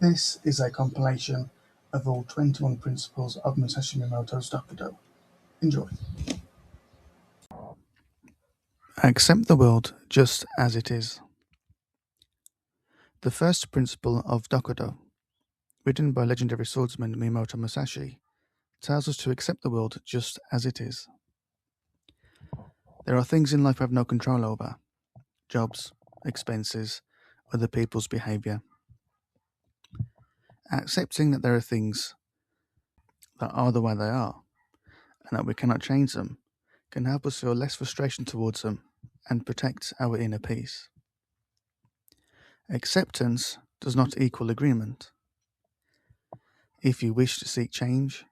This is a compilation of all 21 principles of Musashi Miyamoto's Dokkodo. Enjoy. Accept the world just as it is. The first principle of Dokkodo, written by legendary swordsman Miyamoto Musashi, tells us to accept the world just as it is. There are things in life we have no control over: jobs, expenses, other people's behaviour. Accepting that there are things that are the way they are, and that we cannot change them, can help us feel less frustration towards them and protect our inner peace. Acceptance does not equal agreement. If you wish to seek change,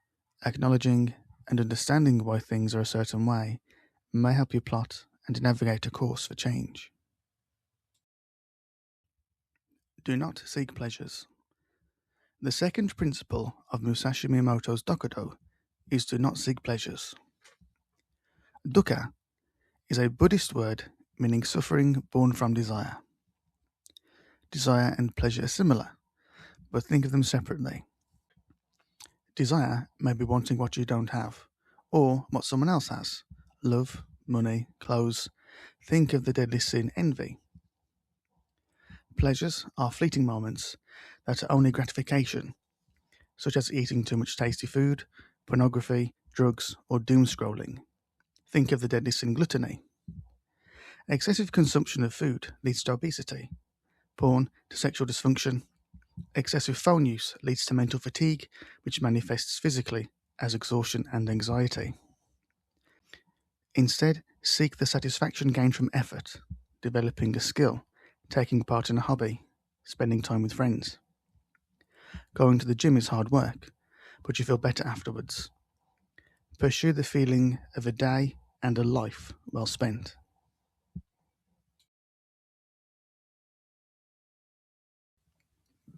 acknowledging and understanding why things are a certain way may help you plot and navigate a course for change. Do not seek pleasures. The second principle of Musashi Miyamoto's Dokkodo is do not seek pleasures. Dukkha is a Buddhist word meaning suffering born from desire. Desire and pleasure are similar, but think of them separately. Desire may be wanting what you don't have, or what someone else has: love, money, clothes. Think of the deadly sin, envy. Pleasures are fleeting moments that are only gratification, such as eating too much tasty food, pornography, drugs, or doom scrolling. Think of the deadly sin, gluttony. Excessive consumption of food leads to obesity, porn to sexual dysfunction. Excessive phone use leads to mental fatigue, which manifests physically as exhaustion and anxiety. Instead, seek the satisfaction gained from effort, developing a skill, taking part in a hobby, spending time with friends. Going to the gym is hard work, but you feel better afterwards. Pursue the feeling of a day and a life well spent.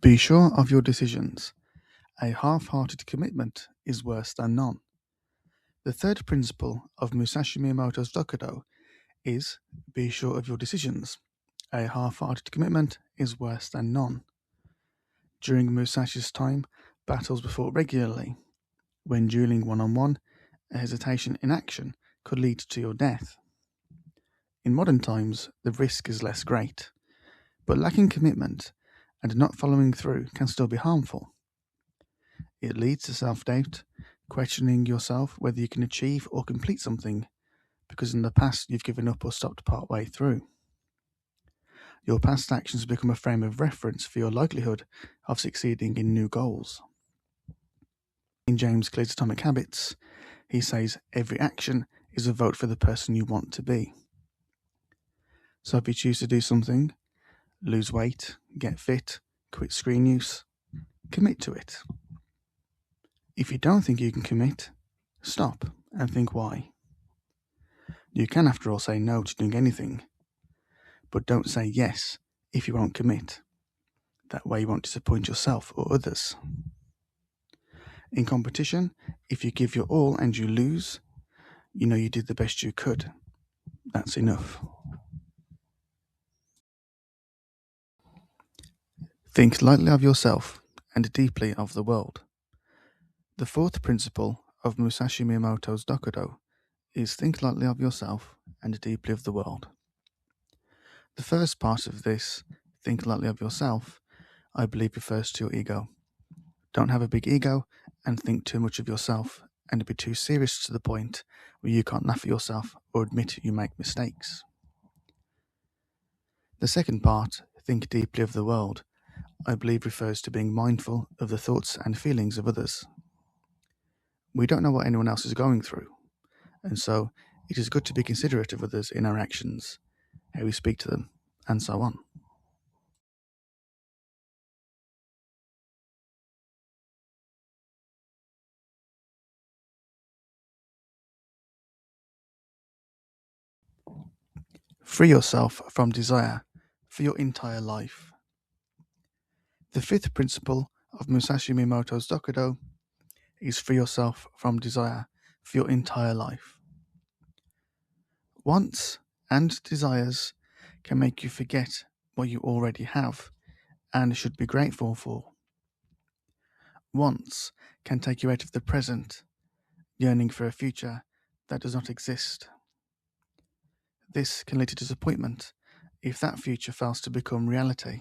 Be sure of your decisions. A half-hearted commitment is worse than none. The third principle of Musashi Miyamoto's Dokkodo is be sure of your decisions. A half-hearted commitment is worse than none. During Musashi's time, battles were fought regularly. When dueling one-on-one, a hesitation in action could lead to your death. In modern times, the risk is less great, but lacking commitment and not following through can still be harmful. It leads to self-doubt, questioning yourself whether you can achieve or complete something, because in the past you've given up or stopped partway through. Your past actions become a frame of reference for your likelihood of succeeding in new goals. In James Clear's Atomic Habits, he says every action is a vote for the person you want to be. So if you choose to do something, lose weight, get fit, quit screen use, commit to it. If you don't think you can commit, stop and think why. You can, after all, say no to doing anything, but don't say yes if you won't commit. That way you won't disappoint yourself or others. In competition, if you give your all and you lose, you know you did the best you could. That's enough. Think lightly of yourself and deeply of the world. The fourth principle of Musashi Miyamoto's Dokkodo is think lightly of yourself and deeply of the world. The first part of this, think lightly of yourself, I believe refers to your ego. Don't have a big ego and think too much of yourself and be too serious to the point where you can't laugh at yourself or admit you make mistakes. The second part, think deeply of the world, I believe refers to being mindful of the thoughts and feelings of others. We don't know what anyone else is going through, and so it is good to be considerate of others in our actions, how we speak to them, and so on. Free yourself from desire for your entire life. The fifth principle of Musashi Miyamoto's Dokkodo is free yourself from desire for your entire life. Wants and desires can make you forget what you already have and should be grateful for. Wants can take you out of the present, yearning for a future that does not exist. This can lead to disappointment if that future fails to become reality.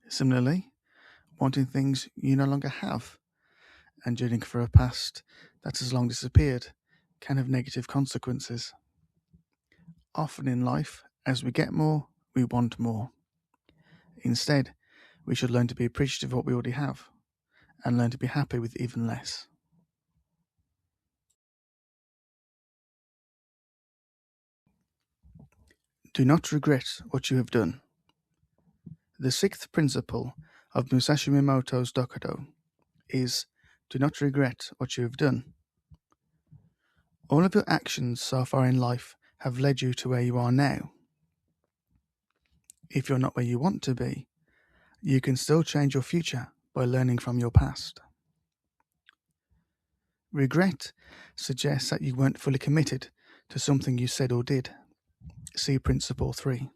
Similarly, wanting things you no longer have and yearning for a past that has long disappeared can have negative consequences. Often in life, as we get more, we want more. Instead, we should learn to be appreciative of what we already have and learn to be happy with even less. Do not regret what you have done. The sixth principle of Musashi Miyamoto's Dokkodo is do not regret what you have done. All of your actions so far in life have led you to where you are now. If you're not where you want to be, you can still change your future by learning from your past. Regret suggests that you weren't fully committed to something you said or did. See Principle 3.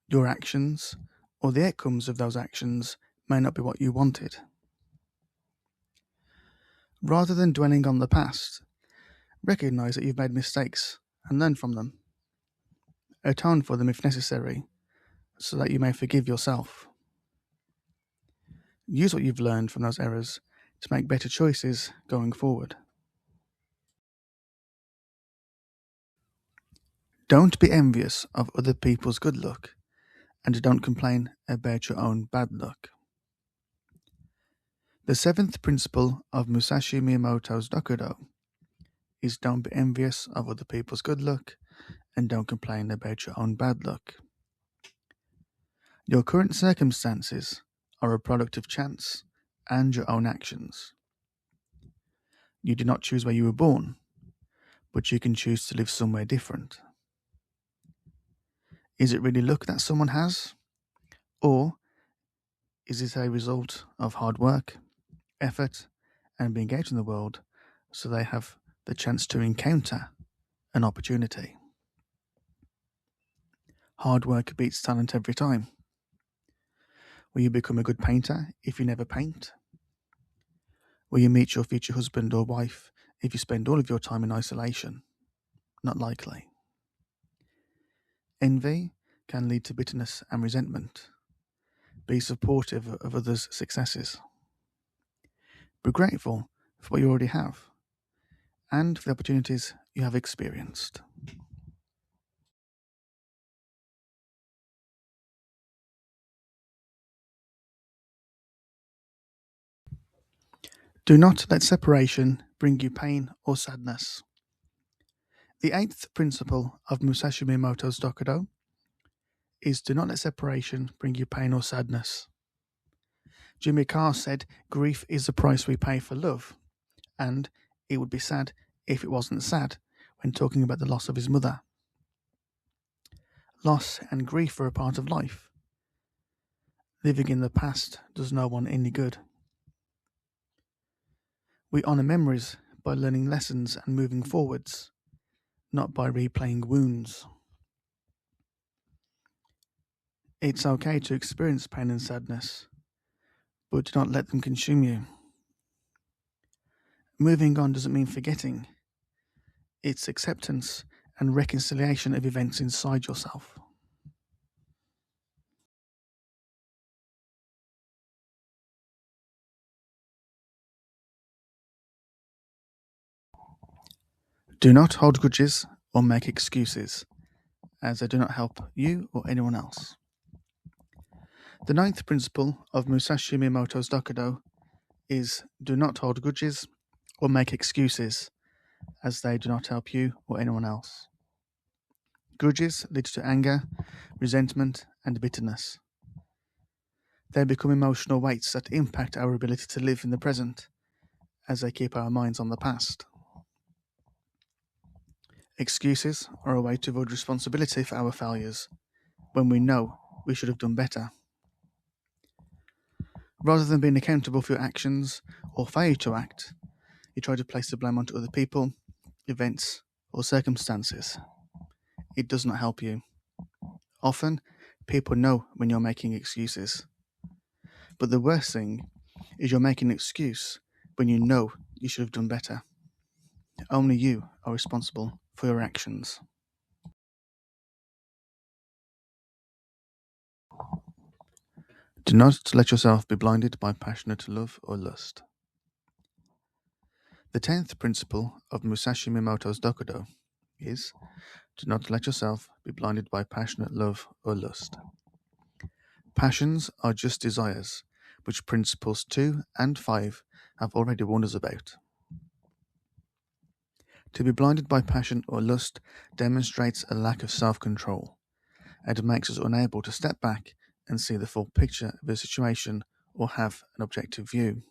Your actions, or the outcomes of those actions, may not be what you wanted. Rather than dwelling on the past, recognize that you've made mistakes and learn from them. Atone for them if necessary, so that you may forgive yourself. Use what you've learned from those errors to make better choices going forward. Don't be envious of other people's good luck, and don't complain about your own bad luck. The seventh principle of Musashi Miyamoto's Dokkodo is don't be envious of other people's good luck, and don't complain about your own bad luck. Your current circumstances are a product of chance and your own actions. You do not choose where you were born, but you can choose to live somewhere different. Is it really luck that someone has? Or is it a result of hard work, effort, and being out in the world so they have the chance to encounter an opportunity? Hard work beats talent every time. Will you become a good painter if you never paint? Will you meet your future husband or wife if you spend all of your time in isolation? Not likely. Envy can lead to bitterness and resentment. Be supportive of others' successes. Be grateful for what you already have and for the opportunities you have experienced. Do not let separation bring you pain or sadness. The eighth principle of Musashi Miyamoto's Dokkodo is do not let separation bring you pain or sadness. Jimmy Carr said, "Grief is the price we pay for love," and it would be sad if it wasn't sad when talking about the loss of his mother. Loss and grief are a part of life. Living in the past does no one any good. We honour memories by learning lessons and moving forwards, not by replaying wounds. It's okay to experience pain and sadness, but do not let them consume you. Moving on doesn't mean forgetting. It's acceptance and reconciliation of events inside yourself. Do not hold grudges or make excuses, as they do not help you or anyone else. The ninth principle of Musashi Miyamoto's Dokkodo is do not hold grudges or make excuses, as they do not help you or anyone else. Grudges lead to anger, resentment, and bitterness. They become emotional weights that impact our ability to live in the present, as they keep our minds on the past. Excuses are a way to avoid responsibility for our failures when we know we should have done better. Rather than being accountable for your actions or failure to act, you try to place the blame onto other people, events, or circumstances. It does not help you. Often, people know when you're making excuses. But the worst thing is you're making an excuse when you know you should have done better. Only you are responsible for your actions. Do not let yourself be blinded by passionate love or lust. The 10th principle of Musashi Miyamoto's Dokkodo is do not let yourself be blinded by passionate love or lust. Passions are just desires, which principles 2 and 5 have already warned us about. To be blinded by passion or lust demonstrates a lack of self-control and makes us unable to step back and see the full picture of a situation or have an objective view.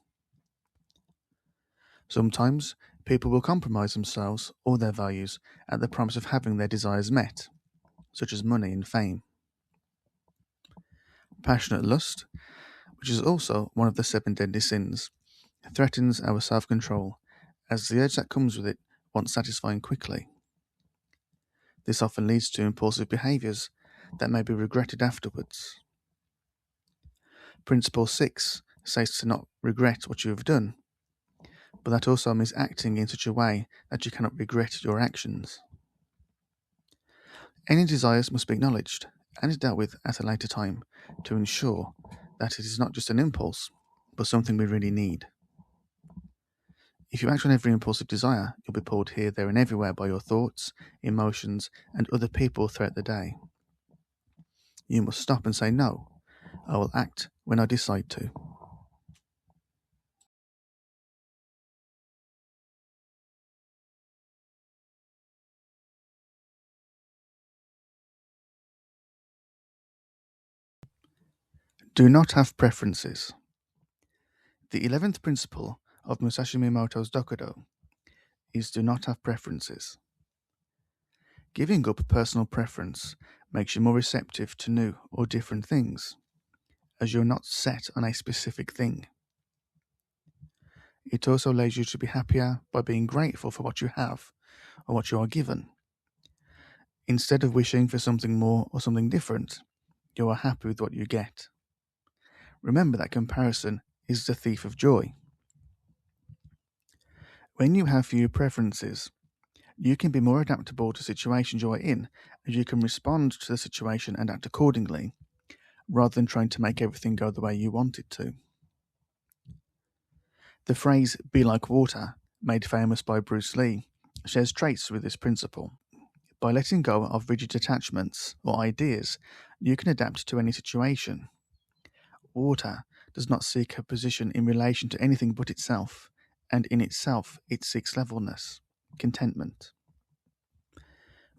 Sometimes people will compromise themselves or their values at the promise of having their desires met, such as money and fame. Passionate lust, which is also one of the 7 deadly sins, threatens our self-control as the urge that comes with it wants satisfying quickly. This often leads to impulsive behaviours that may be regretted afterwards. Principle 6 says to not regret what you have done, but that also means acting in such a way that you cannot regret your actions. Any desires must be acknowledged and dealt with at a later time to ensure that it is not just an impulse, but something we really need. If you act on every impulsive desire, you'll be pulled here, there, and everywhere by your thoughts, emotions, and other people throughout the day. You must stop and say, no, I will act when I decide to. Do not have preferences. The 11th principle of Musashi Miyamoto's Dokkodo is do not have preferences. Giving up personal preference makes you more receptive to new or different things, as you're not set on a specific thing. It also allows you to be happier by being grateful for what you have or what you are given. Instead of wishing for something more or something different, you are happy with what you get. Remember that comparison is the thief of joy. When you have fewer preferences, you can be more adaptable to situations you are in, as you can respond to the situation and act accordingly, rather than trying to make everything go the way you want it to. The phrase, be like water, made famous by Bruce Lee, shares traits with this principle. By letting go of rigid attachments or ideas, you can adapt to any situation. Water does not seek a position in relation to anything but itself, and in itself it seeks levelness, contentment.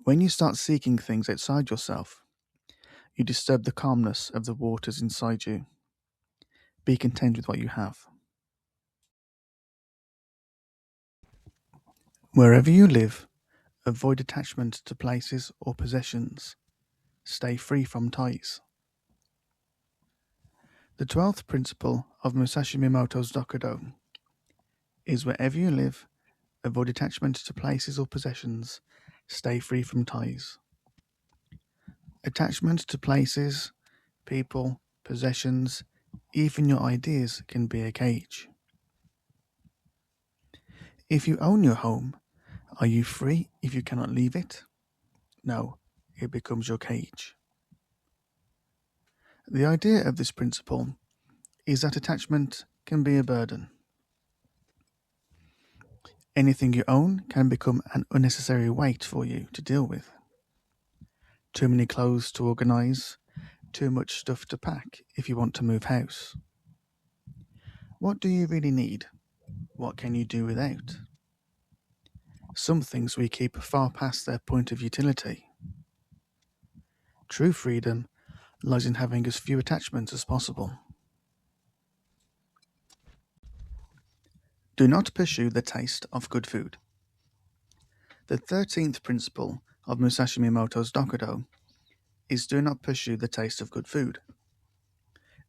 When you start seeking things outside yourself, you disturb the calmness of the waters inside you. Be content with what you have. Wherever you live, avoid attachment to places or possessions. Stay free from ties. The 12th principle of Musashi Miyamoto's Dokkodo is wherever you live, avoid attachment to places or possessions. Stay free from ties. Attachment to places, people, possessions, even your ideas can be a cage. If you own your home, are you free if you cannot leave it? No, it becomes your cage. The idea of this principle is that attachment can be a burden. Anything you own can become an unnecessary weight for you to deal with. Too many clothes to organise, too much stuff to pack if you want to move house. What do you really need? What can you do without? Some things we keep far past their point of utility. True freedom lies in having as few attachments as possible. Do not pursue the taste of good food. The 13th principle of Musashi Miyamoto's Dokkodo is do not pursue the taste of good food.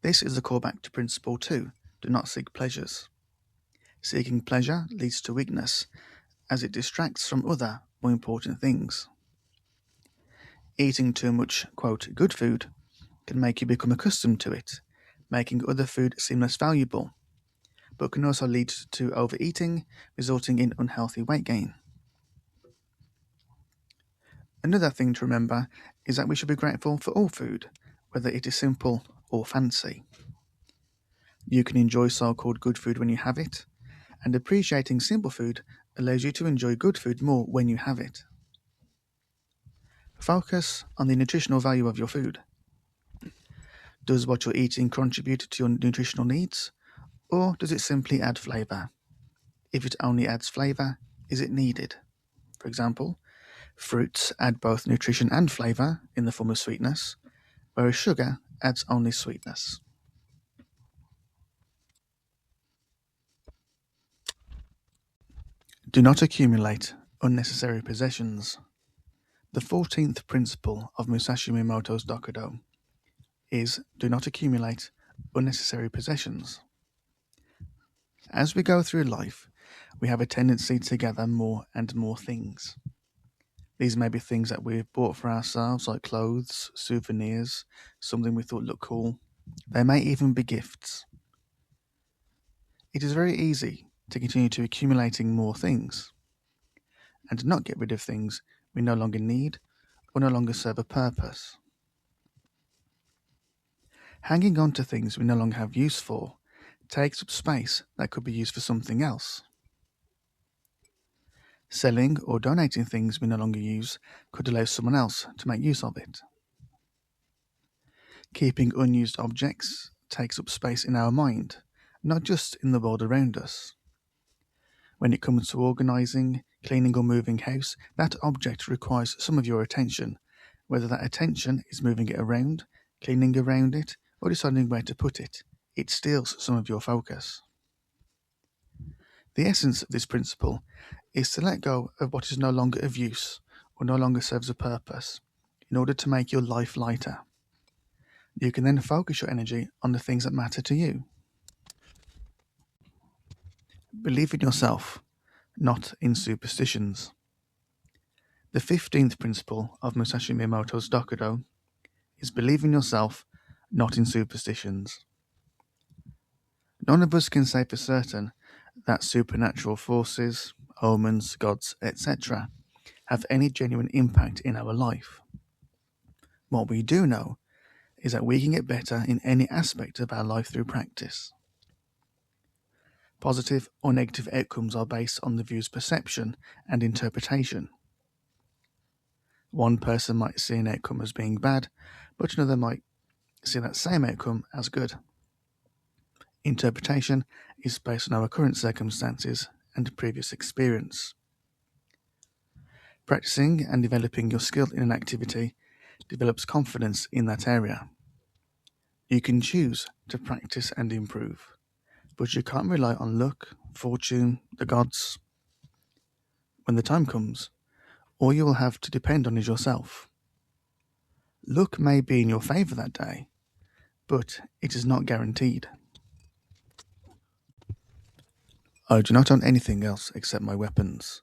This is a callback to principle 2, do not seek pleasures. Seeking pleasure leads to weakness, as it distracts from other, more important things. Eating too much, quote, good food can make you become accustomed to it, making other food seem less valuable, but can also lead to overeating, resulting in unhealthy weight gain. Another thing to remember is that we should be grateful for all food, whether it is simple or fancy. You can enjoy so-called good food when you have it, and appreciating simple food allows you to enjoy good food more when you have it. Focus on the nutritional value of your food. Does what you're eating contribute to your nutritional needs, or does it simply add flavour? If it only adds flavour, is it needed? For example, fruits add both nutrition and flavour in the form of sweetness, whereas sugar adds only sweetness. Do not accumulate unnecessary possessions. The 14th principle of Musashi Miyamoto's Dokkodo is do not accumulate unnecessary possessions. As we go through life, we have a tendency to gather more and more things. These may be things that we've bought for ourselves, like clothes, souvenirs, something we thought looked cool. They may even be gifts. It is very easy to continue to accumulating more things and not get rid of things we no longer need or no longer serve a purpose. Hanging on to things we no longer have use for takes up space that could be used for something else. Selling or donating things we no longer use could allow someone else to make use of it. Keeping unused objects takes up space in our mind, not just in the world around us. When it comes to organising, cleaning or moving house, that object requires some of your attention, whether that attention is moving it around, cleaning around it, or deciding where to put it. It steals some of your focus. The essence of this principle is to let go of what is no longer of use or no longer serves a purpose in order to make your life lighter. You can then focus your energy on the things that matter to you. Believe in yourself, not in superstitions. The 15th principle of Musashi Miyamoto's Dokkodo is believe in yourself, not in superstitions. None of us can say for certain that supernatural forces, omens, gods, etc. have any genuine impact in our life. What we do know is that we can get better in any aspect of our life through practice. Positive or negative outcomes are based on the view's perception and interpretation. One person might see an outcome as being bad, but another might see that same outcome as good. Interpretation is based on our current circumstances and previous experience. Practicing and developing your skill in an activity develops confidence in that area. You can choose to practice and improve, but you can't rely on luck, fortune, the gods. When the time comes, all you will have to depend on is yourself. Luck may be in your favour that day, but it is not guaranteed. I do not own anything else except my weapons.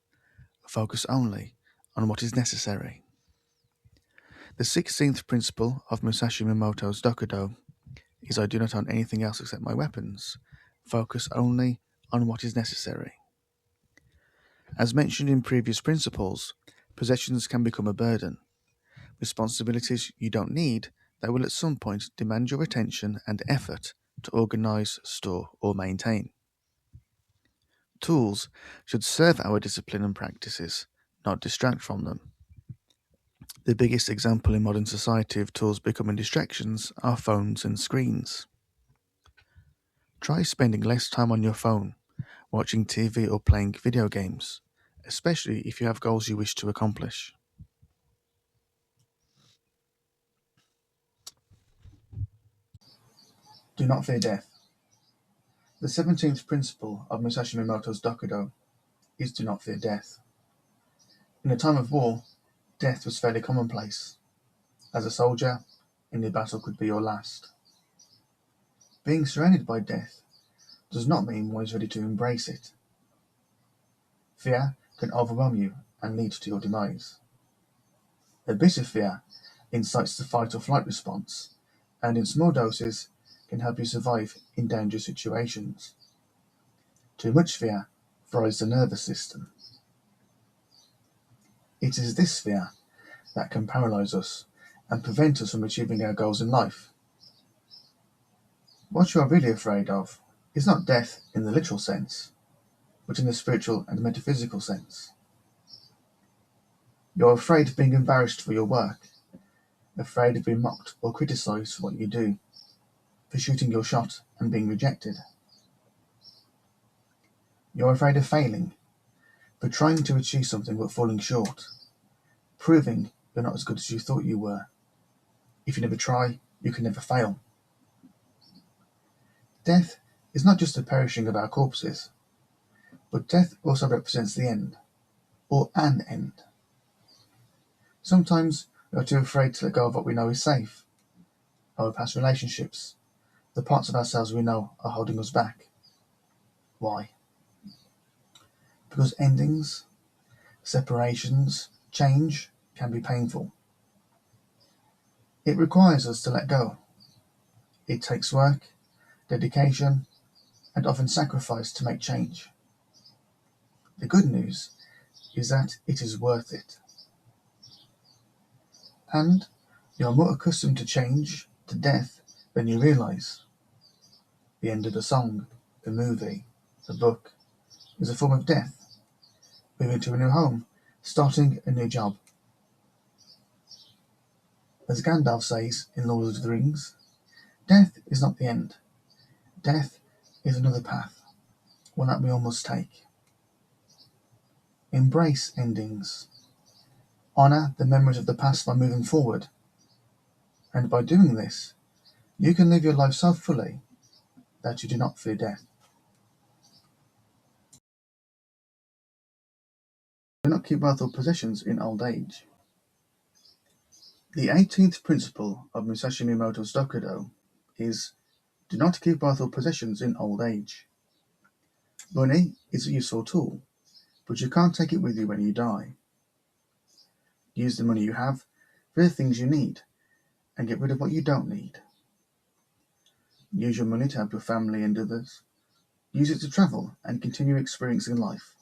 Focus only on what is necessary. The 16th principle of Musashi Miyamoto's Dokkodo is I do not own anything else except my weapons. Focus only on what is necessary. As mentioned in previous principles, possessions can become a burden. Responsibilities you don't need that will at some point demand your attention and effort to organise, store or maintain. Tools should serve our discipline and practices, not distract from them. The biggest example in modern society of tools becoming distractions are phones and screens. Try spending less time on your phone, watching TV or playing video games, especially if you have goals you wish to accomplish. Do not fear death. The 17th principle of Musashi Miyamoto's Dokkodo is do not fear death. In a time of war, death was fairly commonplace. As a soldier, any battle could be your last. Being surrounded by death does not mean one is ready to embrace it. Fear can overwhelm you and lead to your demise. A bit of fear incites the fight or flight response, and in small doses can help you survive in dangerous situations. Too much fear fries the nervous system. It is this fear that can paralyze us and prevent us from achieving our goals in life. What you are really afraid of is not death in the literal sense, but in the spiritual and metaphysical sense. You are afraid of being embarrassed for your work, afraid of being mocked or criticized for what you do, for shooting your shot and being rejected. You are afraid of failing, for trying to achieve something but falling short, proving you're not as good as you thought you were. If you never try, you can never fail. Death is not just the perishing of our corpses, but death also represents the end, or an end. Sometimes we are too afraid to let go of what we know is safe, our past relationships, the parts of ourselves we know are holding us back. Why? Because endings, separations, change can be painful. It requires us to let go. It takes work, dedication, and often sacrifice to make change. The good news is that it is worth it. And you are more accustomed to change, to death, than you realize. The end of the song, the movie, the book, is a form of death. Moving to a new home, starting a new job. As Gandalf says in Lord of the Rings, death is not the end. Death is another path, one that we all must take. Embrace endings. Honor the memories of the past by moving forward. And by doing this, you can live your life so fully that you do not fear death. Do not keep wealth or possessions in old age. The 18th principle of Musashi Miyamoto's Dokkodo is, do not keep wealth or possessions in old age. Money is a useful tool, but you can't take it with you when you die. Use the money you have for the things you need, and get rid of what you don't need. Use your money to help your family and others. Use it to travel and continue experiencing life.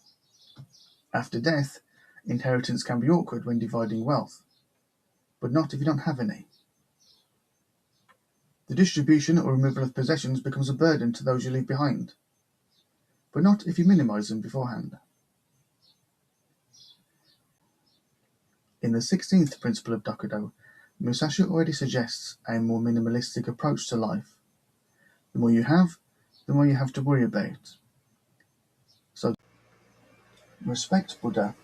After death, inheritance can be awkward when dividing wealth, but not if you don't have any. The distribution or removal of possessions becomes a burden to those you leave behind, but not if you minimize them beforehand. In the 16th principle of Dokkodo, Musashi already suggests a more minimalistic approach to life. The more you have, the more you have to worry about. So, respect Buddha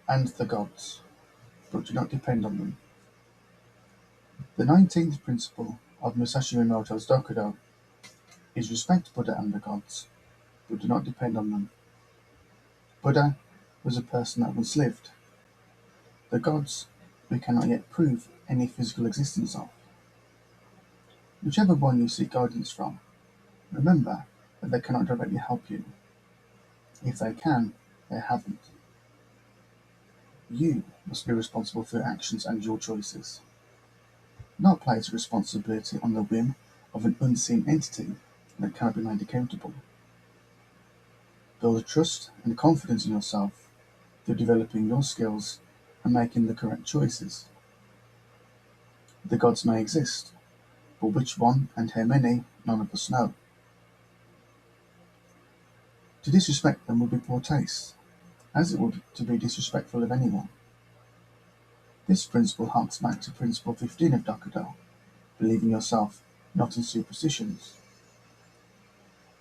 and the gods, but do not depend on them. The 19th principle of Musashi Miyamoto's Dokkodo is respect Buddha and the gods, but do not depend on them. Buddha was a person that once lived. The gods we cannot yet prove any physical existence of. Whichever one you seek guidance from, remember that they cannot directly help you. If they can, they haven't. You must be responsible for your actions and your choices. Not place responsibility on the whim of an unseen entity that cannot be made accountable. Build trust and confidence in yourself through developing your skills and making the correct choices. The gods may exist, but which one and how many, none of us know. To disrespect them would be poor taste, as it would to be disrespectful of anyone. This principle harks back to Principle 15 of Dokkodo, believe in yourself, not in superstitions.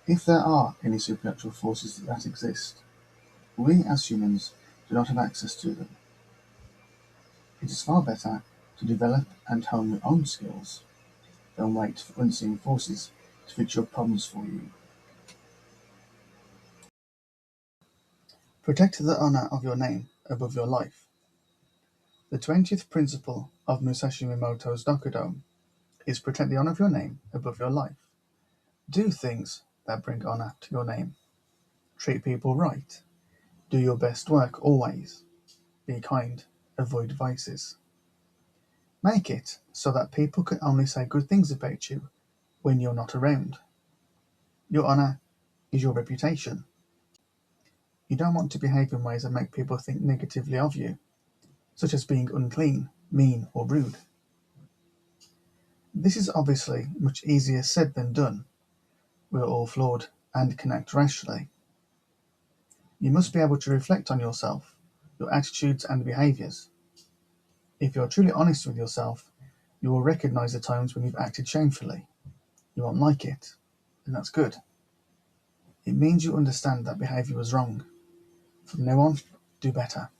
If there are any supernatural forces that exist, we as humans do not have access to them. It is far better to develop and hone your own skills than wait for unseen forces to fix your problems for you. Protect the honor of your name above your life. The 20th principle of Musashi Miyamoto's Dokkodo is protect the honor of your name above your life. Do things that bring honor to your name. Treat people right. Do your best work always. Be kind. Avoid vices. Make it so that people can only say good things about you when you're not around. Your honour is your reputation. You don't want to behave in ways that make people think negatively of you, such as being unclean, mean, or rude. This is obviously much easier said than done. We are all flawed and can act rashly. You must be able to reflect on yourself, your attitudes and behaviours. If you're truly honest with yourself, you will recognise the times when you've acted shamefully. You won't like it, and that's good. It means you understand that behaviour was wrong. From now on, do better.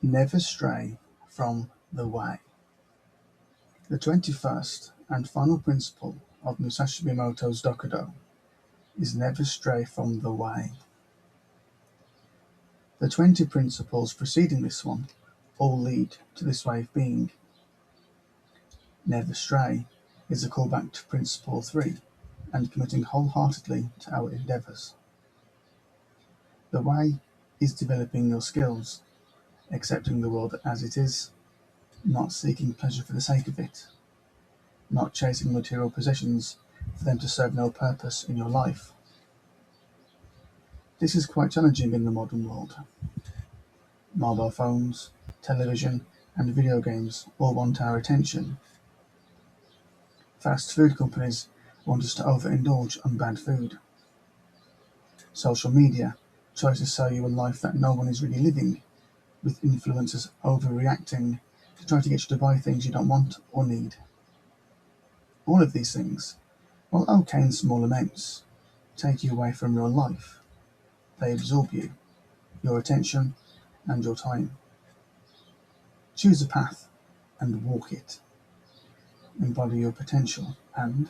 Never stray from the way. The 21st and final principle of Musashi Miyamoto's Dokkodo is never stray from the way. The 20 principles preceding this one all lead to this way of being. Never stray is a callback to Principle 3 and committing wholeheartedly to our endeavours. The way is developing your skills, accepting the world as it is, not seeking pleasure for the sake of it, not chasing material possessions for them to serve no purpose in your life. This is quite challenging in the modern world. Mobile phones, television, and video games all want our attention. Fast food companies want us to overindulge on bad food. Social media tries to sell you a life that no one is really living, with influencers overreacting to try to get you to buy things you don't want or need. All of these things, while okay in small amounts, take you away from real life. They absorb you, your attention, and your time. Choose a path and walk it. Embody your potential and